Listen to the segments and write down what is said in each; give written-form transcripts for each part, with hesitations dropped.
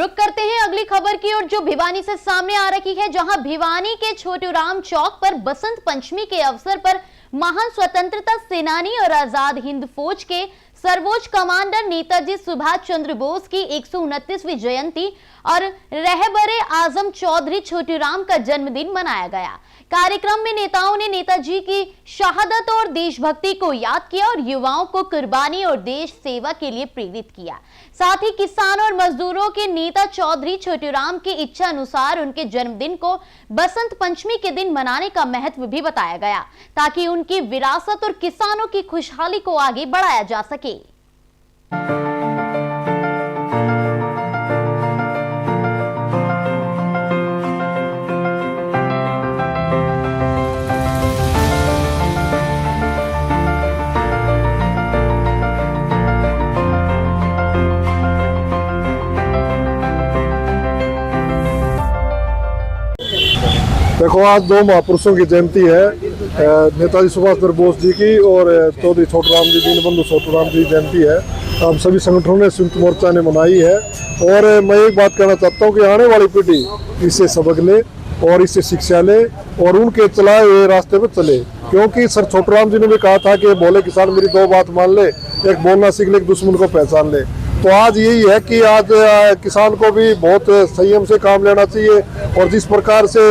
रुक करते हैं अगली खबर की ओर, जो भिवानी से सामने आ रही है, जहां भिवानी के छोटूराम चौक पर बसंत पंचमी के अवसर पर महान स्वतंत्रता सेनानी और आजाद हिंद फौज के सर्वोच्च कमांडर नेताजी सुभाष चंद्र बोस की 129वीं जयंती और रहबरे आजम चौधरी छोटूराम का जन्मदिन मनाया गया। कार्यक्रम में नेताओं ने नेताजी की शहादत और देशभक्ति को याद किया और युवाओं को कुर्बानी और देश सेवा के लिए प्रेरित किया। साथ ही किसानों और मजदूरों के नेता चौधरी छोटूराम की इच्छा अनुसार उनके जन्मदिन को बसंत पंचमी के दिन मनाने का महत्व भी बताया गया, ताकि उनकी विरासत और किसानों की खुशहाली को आगे बढ़ाया जा सके। देखो, आज दो महापुरुषों की जयंती है, नेताजी सुभाष चंद्र बोस जी की और चौधरी छोटूराम जी, दीनबंधु छोटूराम जी जयंती है। हम सभी संगठनों ने, संयुक्त मोर्चा ने मनाई है। और मैं एक बात कहना चाहता हूँ कि आने वाली पीढ़ी इससे सबक ले और इससे शिक्षा ले और उनके चलाए हुए रास्ते पर चले, क्योंकि सर छोटूराम जी ने भी कहा था कि बोले किसान मेरी दो बात मान ले, एक बोलना सीख ले, एक दुश्मन को पहचान ले। तो आज यही है कि आज किसान को भी बहुत संयम से काम लेना चाहिए और जिस प्रकार से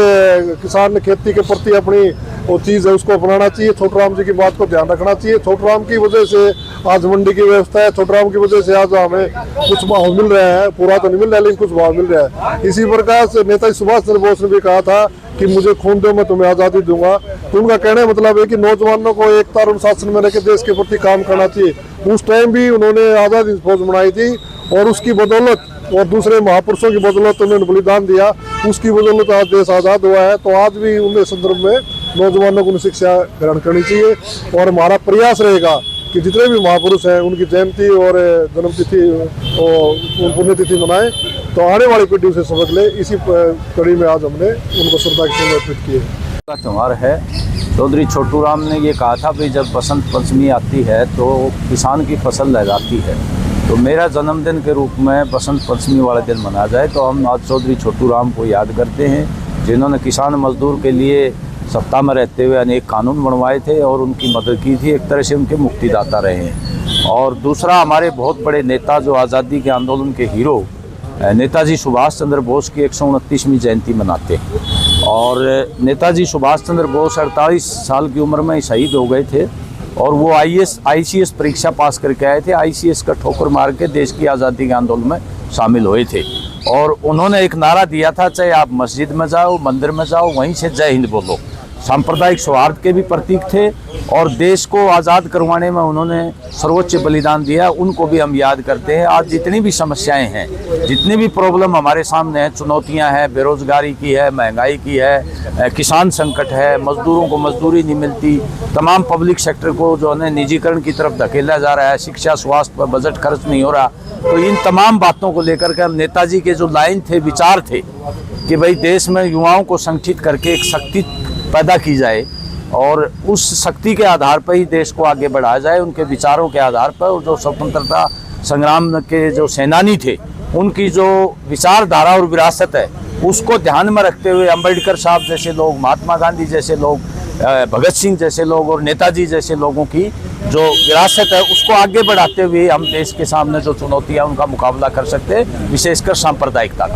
किसान ने खेती के प्रति अपनी वो चीज़ है उसको अपनाना चाहिए। छोटूराम जी की बात को ध्यान रखना चाहिए। छोटूराम की वजह से आज मंडी की व्यवस्था है, छोटूराम की वजह से आज हमें कुछ भाव मिल रहा है, पूरा तो नहीं मिल रहा है लेकिन कुछ भाव मिल रहा है। इसी प्रकार से नेताजी सुभाष चंद्र बोस ने भी कहा था कि मुझे खून दो मैं तुम्हें आज़ादी दूंगा। तो उनका कहने मतलब है कि नौजवानों को एकता और अनुशासन में रहकर देश के प्रति काम करना चाहिए। उस टाइम भी उन्होंने आज़ाद हिंद फौज बनाई थी और उसकी बदौलत और दूसरे महापुरुषों की बदौलत उन्होंने बलिदान दिया, उसकी बदौलत आज देश आज़ाद हुआ है। तो आज भी उनके संदर्भ में नौजवानों को शिक्षा ग्रहण करनी चाहिए और हमारा प्रयास रहेगा कि जितने भी महापुरुष हैं उनकी जयंती और जन्मतिथि और पुण्यतिथि मनाएं, तो आने वाली पीढ़ी उसे सबक ले। इसी कड़ी में आज हमने उनको श्रद्धा के साथ अर्पित किए। का त्यौहार है। चौधरी छोटूराम ने ये कहा था कि जब बसंत पंचमी आती है तो किसान की फसल लहराती है, तो मेरा जन्मदिन के रूप में बसंत पंचमी वाले दिन मनाया जाए। तो हम आज चौधरी छोटूराम को याद करते हैं, जिन्होंने किसान मजदूर के लिए सत्ता में रहते हुए अनेक कानून बनवाए थे और उनकी मदद की थी, एक तरह से उनके मुक्तिदाता रहे हैं। और दूसरा, हमारे बहुत बड़े नेता जो आज़ादी के आंदोलन के हीरो नेताजी सुभाष चंद्र बोस की 129वीं जयंती मनाते हैं। और नेताजी सुभाष चंद्र बोस 48 साल की उम्र में शहीद हो गए थे और वो ICS परीक्षा पास करके आए थे। ICS का ठोकर मार के देश की आज़ादी के आंदोलन में शामिल हुए थे और उन्होंने एक नारा दिया था, चाहे आप मस्जिद में जाओ, मंदिर में जाओ, वहीं से जय हिंद बोलो। सांप्रदायिक सौहार्द के भी प्रतीक थे और देश को आज़ाद करवाने में उन्होंने सर्वोच्च बलिदान दिया। उनको भी हम याद करते हैं। आज जितनी भी समस्याएं हैं, जितनी भी प्रॉब्लम हमारे सामने हैं, चुनौतियां हैं, बेरोजगारी की है, महंगाई की है, किसान संकट है, मजदूरों को मजदूरी नहीं मिलती, तमाम पब्लिक सेक्टर को जो है निजीकरण की तरफ धकेला जा रहा है, शिक्षा स्वास्थ्य पर बजट खर्च नहीं हो रहा। तो इन तमाम बातों को लेकर के हम नेताजी के जो लाइन थे, विचार थे कि भाई देश में युवाओं को संगठित करके एक शक्ति पैदा की जाए और उस शक्ति के आधार पर ही देश को आगे बढ़ाया जाए। उनके विचारों के आधार पर जो स्वतंत्रता संग्राम के जो सेनानी थे, उनकी जो विचारधारा और विरासत है, उसको ध्यान में रखते हुए अम्बेडकर साहब जैसे लोग, महात्मा गांधी जैसे लोग, भगत सिंह जैसे लोग और नेताजी जैसे लोगों की जो विरासत है, उसको आगे बढ़ाते हुए हम देश के सामने जो चुनौतियाँ उनका मुकाबला कर सकते हैं, विशेषकर सांप्रदायिकता।